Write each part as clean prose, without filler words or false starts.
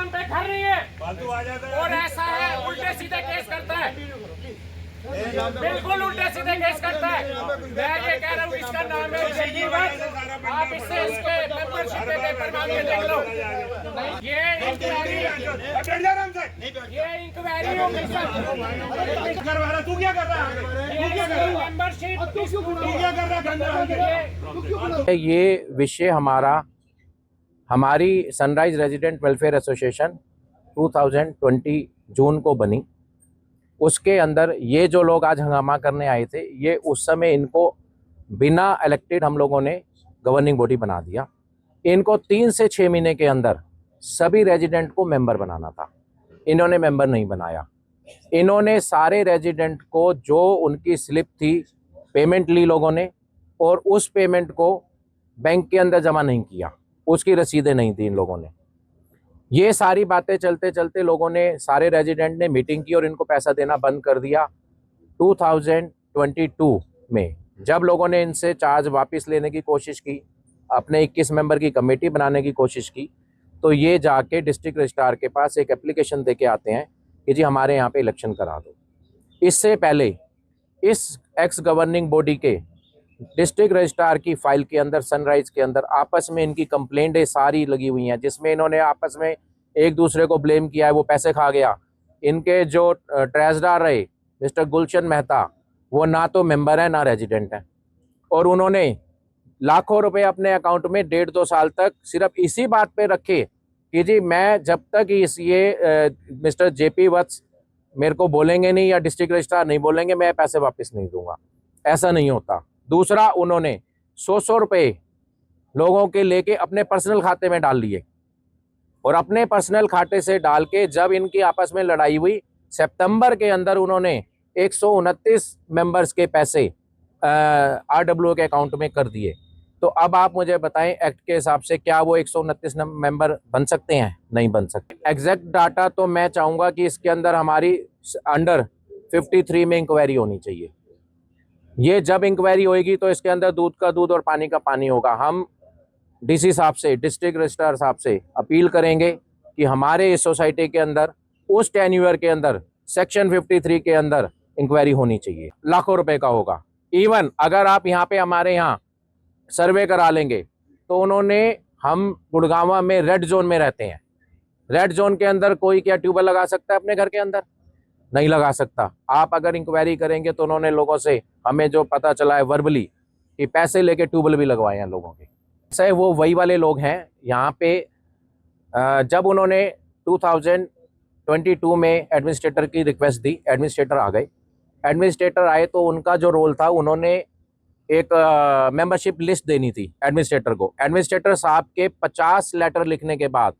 नाम पे घर नहीं है फालतू आ जाता है और ऐसा है उल्टे सीधे केस करता है, बिल्कुल उल्टे सीधे केस करता है। मैं ये कह रहा हूँ इसका नाम है जेपी वत्स, आप इससे इसके मेंबरशिप के पेपर मांग के देख लो। ये इंक्वायरी हो गई सर। तू क्या कर रहा है? मेंबरशिप तू क्या कर रहा है? ये विषय हमारी सनराइज रेजिडेंट वेलफेयर एसोसिएशन 2020 जून को बनी। उसके अंदर ये जो लोग आज हंगामा करने आए थे, ये उस समय इनको बिना इलेक्टेड हम लोगों ने गवर्निंग बॉडी बना दिया। इनको 3 से 6 महीने के अंदर सभी रेजिडेंट को मेंबर बनाना था, इन्होंने मेंबर नहीं बनाया। इन्होंने सारे रेजिडेंट को जो उनकी स्लिप थी पेमेंट ली लोगों ने, और उस पेमेंट को बैंक के अंदर जमा नहीं किया, उसकी रसीदें नहीं थी इन लोगों ने। ये सारी बातें चलते चलते लोगों ने, सारे रेजिडेंट ने मीटिंग की और इनको पैसा देना बंद कर दिया। 2022 में जब लोगों ने इनसे चार्ज वापस लेने की कोशिश की, अपने 21 मेंबर की कमेटी बनाने की कोशिश की, तो ये जाके डिस्ट्रिक्ट रजिस्ट्रार के पास एक एप्लीकेशन दे के आते हैं कि जी हमारे यहाँ पे इलेक्शन करा दो। इससे पहले इस एक्स गवर्निंग बॉडी के डिस्ट्रिक्ट रजिस्ट्रार की फाइल के अंदर, सनराइज के अंदर आपस में इनकी कंप्लेंटें सारी लगी हुई हैं, जिसमें इन्होंने आपस में एक दूसरे को ब्लेम किया है, वो पैसे खा गया। इनके जो ट्रेजरर रहे मिस्टर गुलशन मेहता, वो ना तो मेंबर है ना रेजिडेंट है, और उन्होंने लाखों रुपए अपने अकाउंट में 1.5-2 साल तक सिर्फ इसी बात पे रखे कि जी मैं जब तक मिस्टर जेपी वत्स मेरे को बोलेंगे नहीं या डिस्ट्रिक्ट रजिस्ट्रार नहीं बोलेंगे, मैं पैसे वापस नहीं दूंगा। ऐसा नहीं होता। दूसरा, उन्होंने 100 रुपए लोगों के लेके अपने पर्सनल खाते में डाल लिए, और अपने पर्सनल खाते से डाल के जब इनकी आपस में लड़ाई हुई, सितंबर के अंदर उन्होंने 129 मेंबर्स के पैसे आरडब्ल्यू के अकाउंट में कर दिए। तो अब आप मुझे बताएं, एक्ट के हिसाब से क्या वो 129 मेंबर बन सकते हैं? नहीं बन सकते। एग्जैक्ट डाटा तो मैं चाहूँगा कि इसके अंदर हमारी अंडर 53 में इंक्वायरी होनी चाहिए। ये जब इंक्वायरी होएगी तो इसके अंदर दूध का दूध और पानी का पानी होगा। हम डीसी साहब से, डिस्ट्रिक्ट रजिस्ट्रार साहब से अपील करेंगे कि हमारे इस सोसाइटी के अंदर उस टेन्यूअर के अंदर सेक्शन 53 के अंदर इंक्वायरी होनी चाहिए। लाखों रुपए का होगा। इवन अगर आप यहाँ पे हमारे यहाँ सर्वे करा लेंगे तो उन्होंने, हम गुड़गांव में रेड जोन में रहते हैं, रेड जोन के अंदर कोई क्या ट्यूबवेल लगा सकता है अपने घर के अंदर? नहीं लगा सकता। आप अगर इंक्वायरी करेंगे तो उन्होंने लोगों से, हमें जो पता चला है वर्बली, कि पैसे लेके ट्यूबवेल भी लगवाए हैं लोगों के। ऐसे वो वही वाले लोग हैं यहाँ पे। जब उन्होंने 2022 में एडमिनिस्ट्रेटर की रिक्वेस्ट दी, एडमिनिस्ट्रेटर आ गए। एडमिनिस्ट्रेटर आए तो उनका जो रोल था, उन्होंने एक मेंबरशिप लिस्ट देनी थी एडमिनिस्ट्रेटर को। एडमिनिस्ट्रेटर साहब के 50 लेटर लिखने के बाद,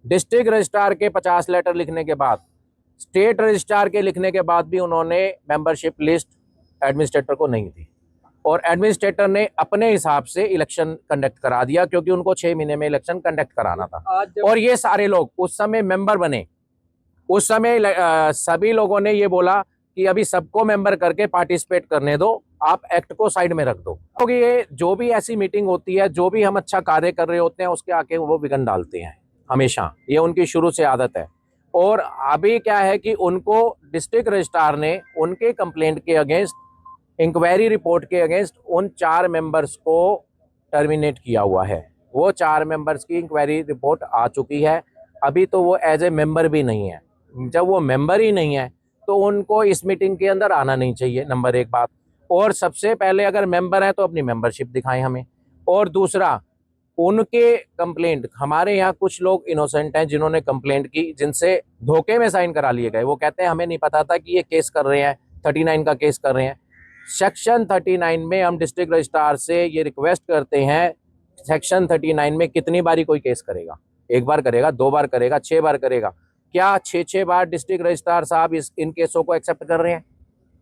डिस्ट्रिक्ट रजिस्ट्रार के 50 लेटर लिखने के बाद, स्टेट रजिस्ट्रार के लिखने के बाद भी उन्होंने मेंबरशिप लिस्ट एडमिनिस्ट्रेटर को नहीं दी, और एडमिनिस्ट्रेटर ने अपने हिसाब से इलेक्शन कंडक्ट करा दिया, क्योंकि उनको 6 महीने में इलेक्शन कंडक्ट कराना था। और ये सारे लोग उस समय मेंबर बने। उस समय सभी लोगों ने ये बोला कि अभी सबको मेंबर करके पार्टिसिपेट करने दो, आप एक्ट को साइड में रख दो। क्योंकि ये जो भी ऐसी मीटिंग होती है, जो भी हम अच्छा कार्य कर रहे होते हैं, उसके आके वो विघ्न डालते हैं हमेशा। ये उनकी शुरू से आदत है। और अभी क्या है कि उनको डिस्ट्रिक्ट रजिस्ट्रार ने उनके कंप्लेंट के अगेंस्ट, इंक्वायरी रिपोर्ट के अगेंस्ट, उन 4 मेंबर्स को टर्मिनेट किया हुआ है। वो 4 मेंबर्स की इंक्वायरी रिपोर्ट आ चुकी है। अभी तो वो एज ए मेंबर भी नहीं है। जब वो मेंबर ही नहीं है तो उनको इस मीटिंग के अंदर आना नहीं चाहिए, नंबर 1 बात। और सबसे पहले अगर मेंबर है तो अपनी मेंबरशिप दिखाएं हमें। और दूसरा, उनके कंप्लेंट, हमारे यहाँ कुछ लोग इनोसेंट हैं जिन्होंने कंप्लेंट की, जिनसे धोखे में साइन करा लिए गए। वो कहते हैं हमें नहीं पता था कि ये केस कर रहे हैं, 39 का केस कर रहे हैं। सेक्शन 39 में हम डिस्ट्रिक्ट रजिस्ट्रार से ये रिक्वेस्ट करते हैं, सेक्शन 39 में कितनी बारी कोई केस करेगा? 1 बार करेगा, 2 बार करेगा, 6 बार करेगा? क्या 6-6 बार डिस्ट्रिक्ट रजिस्ट्रार साहब इन केसों को एक्सेप्ट कर रहे हैं?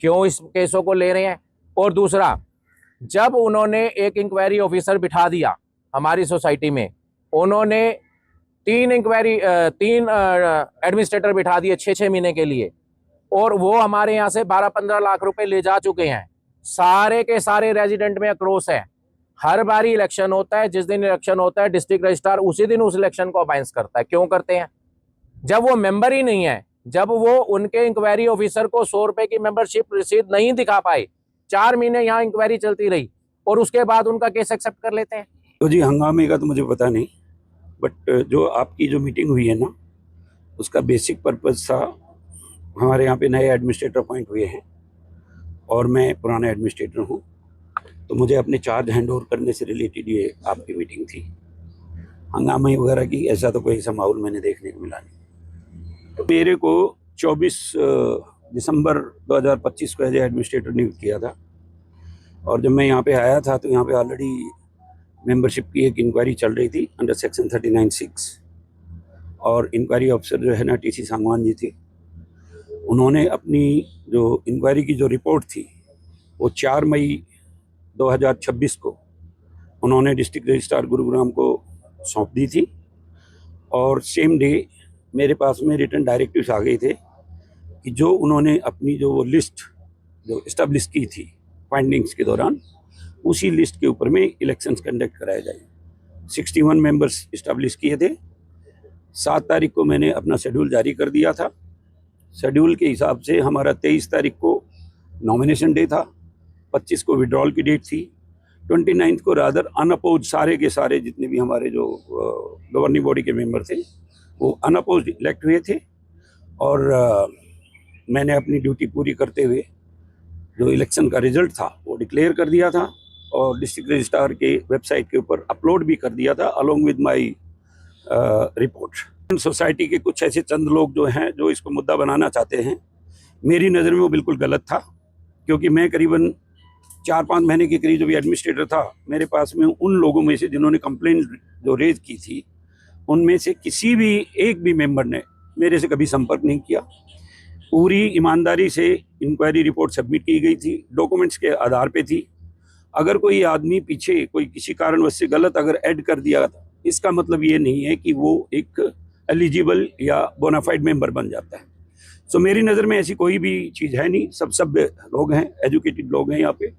क्यों इस केसों को ले रहे हैं? और दूसरा, जब उन्होंने एक इंक्वायरी ऑफिसर बिठा दिया हमारी सोसाइटी में, उन्होंने 3 एडमिनिस्ट्रेटर बिठा दिए 6-6 महीने के लिए, और वो हमारे यहाँ से 12-15 लाख रुपए ले जा चुके हैं। सारे के सारे रेजिडेंट में आक्रोश है। हर बारी इलेक्शन होता है, जिस दिन इलेक्शन होता है डिस्ट्रिक्ट रजिस्ट्रार उसी दिन उस इलेक्शन को अबाउंस करता है। क्यों करते हैं? जब वो मेंबर ही नहीं है, जब वो उनके इंक्वायरी ऑफिसर को 100 रुपए की मेंबरशिप रसीद नहीं दिखा पाए, 4 महीने यहाँ इंक्वायरी चलती रही और उसके बाद उनका केस एक्सेप्ट कर लेते हैं। तो जी हंगामे का तो मुझे पता नहीं, बट जो आपकी जो मीटिंग हुई है ना, उसका बेसिक पर्पस था, हमारे यहाँ पे नए एडमिनिस्ट्रेटर अपॉइंट हुए हैं और मैं पुराना एडमिनिस्ट्रेटर हूँ, तो मुझे अपने चार्ज हैंड ओवर करने से रिलेटेड ये आपकी मीटिंग थी। हंगामे वगैरह की ऐसा तो कोई ऐसा माहौल मैंने देखने को मिला नहीं। तो मेरे को 24 दिसंबर 2025 को एज एडमिनिस्ट्रेटर नियुक्त किया था और जब मैं यहाँ पे आया था तो यहाँ पे ऑलरेडी मेंबरशिप की एक इंक्वायरी चल रही थी अंडर सेक्शन 39(6) और इंक्वायरी ऑफिसर जो है ना टीसी सांगवान जी थे, उन्होंने अपनी जो इंक्वायरी की जो रिपोर्ट थी वो 4 मई 2026 को उन्होंने डिस्ट्रिक्ट रजिस्ट्रार गुरुग्राम को सौंप दी थी और सेम डे मेरे पास में रिटर्न डायरेक्टिव्स आ गए थे कि जो उन्होंने अपनी जो वो लिस्ट जो इस्टेब्लिश की थी फाइंडिंग्स के दौरान, उसी लिस्ट के ऊपर में इलेक्शंस कंडक्ट कराए जाए। 61 मेंबर्स इस्टेब्लिश किए थे। 7 तारीख को मैंने अपना शेड्यूल जारी कर दिया था। शेड्यूल के हिसाब से हमारा 23 तारीख को नॉमिनेशन डे था, 25 को विड्रॉल की डेट थी, 29 को रादर अनअपोज सारे के सारे जितने भी हमारे जो गवर्निंग बॉडी के मेंबर थे वो अनअपोज इलेक्ट हुए थे और मैंने अपनी ड्यूटी पूरी करते हुए जो इलेक्शन का रिजल्ट था वो डिक्लेयर कर दिया था और डिस्ट्रिक्ट रजिस्ट्रार के वेबसाइट के ऊपर अपलोड भी कर दिया था along with my report. Society के कुछ ऐसे चंद लोग जो हैं जो इसको मुद्दा बनाना चाहते हैं, मेरी नज़र में वो बिल्कुल गलत था, क्योंकि मैं करीबन 4-5 महीने के करीब जब एडमिनिस्ट्रेटर था, मेरे पास में उन लोगों में से जिन्होंने कंप्लेंट जो रेज की थी उनमें से किसी भी एक भी मेंबर ने मेरे से कभी संपर्क नहीं किया। पूरी ईमानदारी से इंक्वायरी रिपोर्ट सबमिट की गई थी, डॉक्यूमेंट्स के आधार पे थी। अगर कोई आदमी पीछे कोई किसी कारणवश से गलत अगर ऐड कर दिया था, इसका मतलब ये नहीं है कि वो एक एलिजिबल या बोनाफाइड मेंबर बन जाता है। सो मेरी नज़र में ऐसी कोई भी चीज़ है नहीं, सब सभ्य लोग हैं, एजुकेटेड लोग हैं यहाँ पे,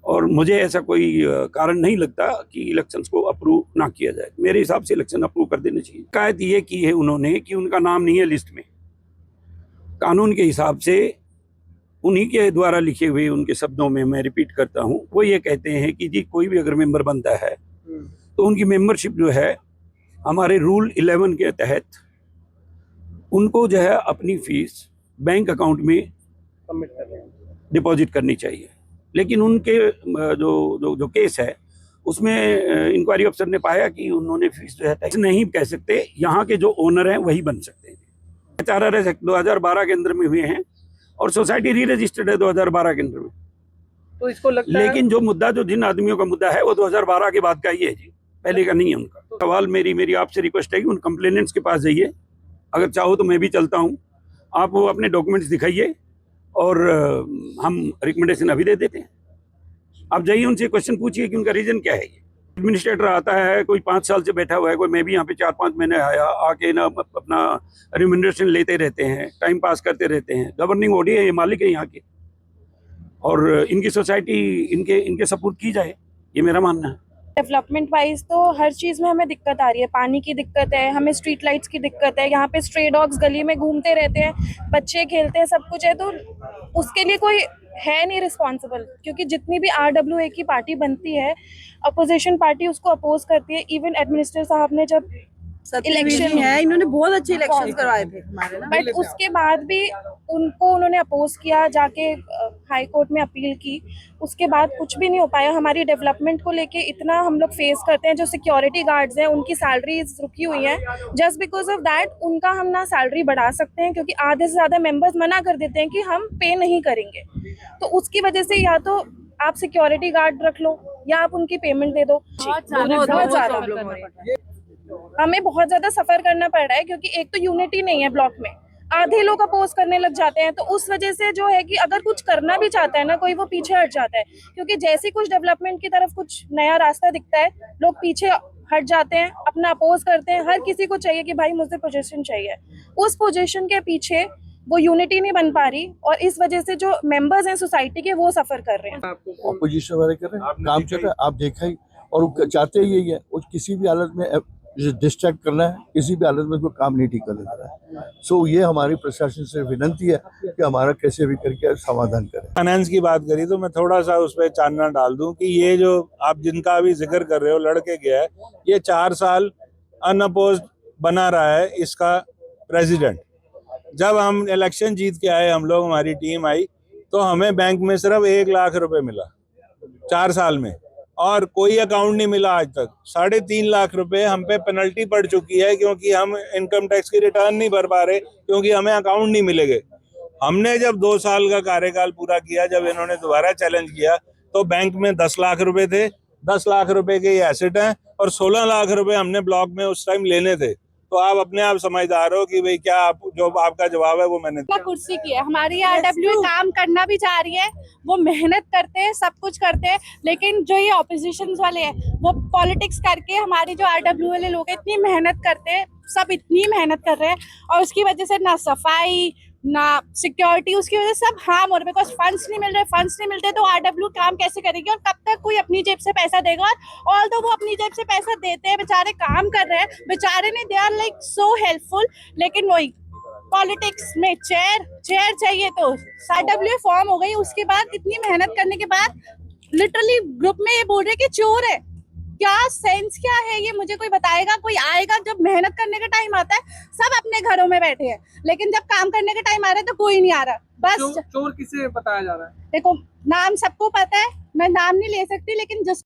और मुझे ऐसा कोई कारण नहीं लगता कि इलेक्शंस को अप्रूव ना किया जाए। मेरे हिसाब से इलेक्शन अप्रूव कर देने चाहिए। शिकायत ये की है उन्होंने कि उनका नाम नहीं है लिस्ट में। कानून के हिसाब से उन्हीं के द्वारा लिखे हुए उनके शब्दों में मैं रिपीट करता हूँ, वो ये कहते हैं कि जी कोई भी अगर मेंबर बनता है तो उनकी मेंबरशिप जो है हमारे रूल 11 के तहत उनको जो है अपनी फीस बैंक अकाउंट में डिपॉजिट करनी चाहिए। लेकिन उनके जो जो जो केस है उसमें इंक्वायरी अफसर ने पाया कि उन्होंने फीस जो है टैक्स नहीं कह सकते, यहाँ के जो ओनर हैं वही बन सकते हैं। HRRS एक्ट 2012 के अंदर में हुए हैं और सोसाइटी री रजिस्टर्ड है 2012 के अंदर में। तो इसको लगता है, लेकिन जो मुद्दा जो जिन आदमियों का मुद्दा है वो 2012 के बाद का ही है जी, पहले का नहीं है उनका। सवाल मेरी आपसे रिक्वेस्ट है कि उन कंप्लेनेंट्स के पास जाइए, अगर चाहो तो मैं भी चलता हूँ, आप वो अपने डॉक्यूमेंट्स दिखाइए और हम रिकमेंडेशन अभी दे देते हैं। आप जाइए उनसे क्वेश्चन पूछिए कि उनका रीजन क्या है। एडमिनिस्ट्रेटर आता है, कोई 5 साल से बैठा हुआ है, कोई मैं भी यहाँ पे 4-5 महीने आया, आके ना अपना रिम्यूनरेशन लेते रहते हैं, टाइम पास करते रहते हैं। गवर्निंग बॉडी है, ये मालिक है यहाँ के, और इनकी सोसाइटी इनके सपोर्ट की जाए, ये मेरा मानना है। डेवलपमेंट वाइज तो हर चीज़ में हमें दिक्कत आ रही है। पानी की दिक्कत है, हमें स्ट्रीट लाइट्स की दिक्कत है, यहाँ पे स्ट्रे डॉग्स गली में घूमते रहते हैं, बच्चे खेलते हैं, सब कुछ है। तो उसके लिए कोई है नहीं रिस्पॉन्सिबल, क्योंकि जितनी भी RWA की पार्टी बनती है, अपोजिशन पार्टी उसको अपोज करती है। इवन एडमिनिस्ट्रेटर साहब ने जब इलेक्शन है, इन्होंने बहुत अच्छे इलेक्शन करवाए थे हमारे ना, बट उसके बाद भी उन्होंने अपोज किया, जाके हाई कोर्ट में अपील की, उसके बाद कुछ भी नहीं हो पाया। हमारी डेवलपमेंट को लेके इतना हम लोग फेस करते हैं। जो सिक्योरिटी गार्ड्स हैं उनकी सैलरीज रुकी हुई हैं, जस्ट बिकॉज ऑफ दैट उनका हम ना सैलरी बढ़ा सकते हैं, क्योंकि आधे से ज़्यादा मेंबर्स मना कर देते हैं कि हम पे नहीं करेंगे। तो उसकी वजह से या तो आप सिक्योरिटी गार्ड रख लो या आप उनकी पेमेंट दे दो। बहुत ज़्यादा हमें बहुत ज़्यादा सफ़र करना पड़ रहा है, क्योंकि एक तो यूनिटी नहीं है ब्लॉक में, आधे लोग अपोज करने लग जाते हैं। तो उस वजह से जो है कि अगर कुछ करना भी चाहता है ना कोई, वो पीछे हट जाता है, क्योंकि जैसे कुछ डेवलपमेंट की तरफ कुछ नया रास्ता दिखता है, लोग पीछे हट जाते हैं, अपना अपोज करते हैं। हर किसी को चाहिए कि भाई मुझे पोजीशन चाहिए। उस पोजीशन के पीछे वो यूनिटी नहीं बन पा रही, और इस वजह से जो मेंबर्स हैं सोसाइटी के वो सफ़र कर रहे हैं। ऑपोजिशन वाले कर रहे हैं, काम चल रहा है, आप देखा ही, और वो चाहते ही यही है, वो किसी भी हालत में जिसे डिस्ट्रैक्ट करना है, किसी भी हालत में कोई काम नहीं ठीक करने देना है। सो ये हमारी प्रशासन से विनती है कि हमारा कैसे भी करके समाधान करें। फाइनेंस की बात करी तो मैं थोड़ा सा उस पर चानना डाल दूं कि ये जो आप जिनका अभी जिक्र कर रहे हो लड़के गया है, ये 4 साल अनअपोज्ड बना रहा है इसका प्रेसिडेंट। जब हम इलेक्शन जीत के आए, हम लोग, हमारी टीम आई, तो हमें बैंक में सिर्फ 1 लाख रुपए मिला 4 साल में, और कोई अकाउंट नहीं मिला आज तक। 3.5 लाख रुपए हम पे पेनल्टी पड़ चुकी है क्योंकि हम इनकम टैक्स की रिटर्न नहीं भर पा रहे, क्योंकि हमें अकाउंट नहीं मिलेंगे। हमने जब 2 साल का कार्यकाल पूरा किया, जब इन्होंने दोबारा चैलेंज किया, तो बैंक में 10 लाख रुपए थे, 10 लाख रुपए के ये एसेट हैं, और 16 लाख रुपए हमने ब्लॉक में उस टाइम लेने थे। तो आप अपने आप समझदार हो कि भाई क्या आप, जो आपका जवाब है वो मैंने कुर्सी की है। हमारी आरडब्ल्यू काम करना भी चाह रही है, वो मेहनत करते हैं, सब कुछ करते हैं, लेकिन जो ये ऑपोजिशन वाले हैं वो पॉलिटिक्स करके हमारी जो आरडब्ल्यू वाले लोग हैं इतनी मेहनत करते हैं, सब इतनी मेहनत कर रहे हैं, और उसकी वजह से ना सफाई ना सिक्योरिटी, उसकी वजह से सब हार्म हो रहे, बिकॉज फंड्स नहीं मिल रहे तो आरडब्ल्यू काम कैसे करेगी, और कब तक कोई अपनी जेब से पैसा देगा। और तो वो अपनी जेब से पैसा देते हैं, बेचारे काम कर रहे हैं, बेचारे नहीं, they are like so helpful, लेकिन वही पॉलिटिक्स में चेयर चाहिए। तो आरडब्ल्यू फॉर्म हो गई, उसके बाद इतनी मेहनत करने के बाद लिटरली ग्रुप में ये बोल रहे कि चोर है। क्या सेंस क्या है ये मुझे कोई बताएगा? कोई आएगा? जब मेहनत करने का टाइम आता है सब अपने घरों में बैठे हैं, लेकिन जब काम करने का टाइम आ रहा है तो कोई नहीं आ रहा। बस चोर किसे बताया जा रहा है? देखो, नाम सबको पता है, मैं नाम नहीं ले सकती, लेकिन जिस